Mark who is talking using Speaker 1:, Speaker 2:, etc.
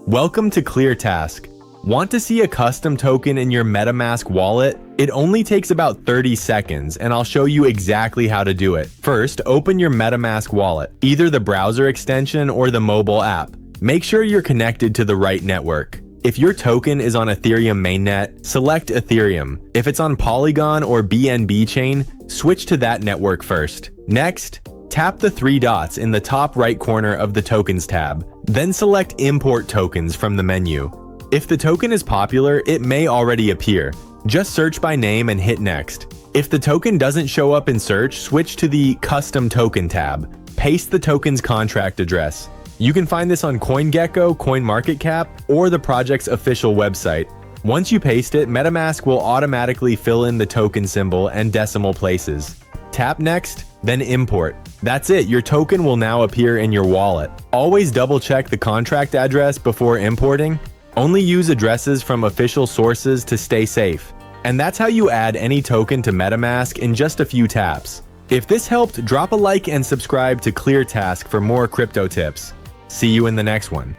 Speaker 1: Welcome to ClearTask. Want to see a custom token in your MetaMask wallet? It only takes about 30 seconds, and I'll show you exactly how to do it. First, open your MetaMask wallet, either the browser extension or the mobile app. Make sure you're connected to the right network. If your token is on Ethereum mainnet, select Ethereum. If it's on Polygon or BNB Chain, switch to that network first. Next, tap the three dots in the top right corner of the Tokens tab. Then select Import Tokens from the menu. If the token is popular, it may already appear. Just search by name and hit Next. If the token doesn't show up in search, switch to the Custom Token tab. Paste the token's contract address. You can find this on CoinGecko, CoinMarketCap, or the project's official website. Once you paste it, MetaMask will automatically fill in the token symbol and decimal places. Tap Next, then Import. That's it, your token will now appear in your wallet. Always double check the contract address before importing. Only use addresses from official sources to stay safe. And that's how you add any token to MetaMask in just a few taps. If this helped, drop a like and subscribe to ClearTask for more crypto tips. See you in the next one.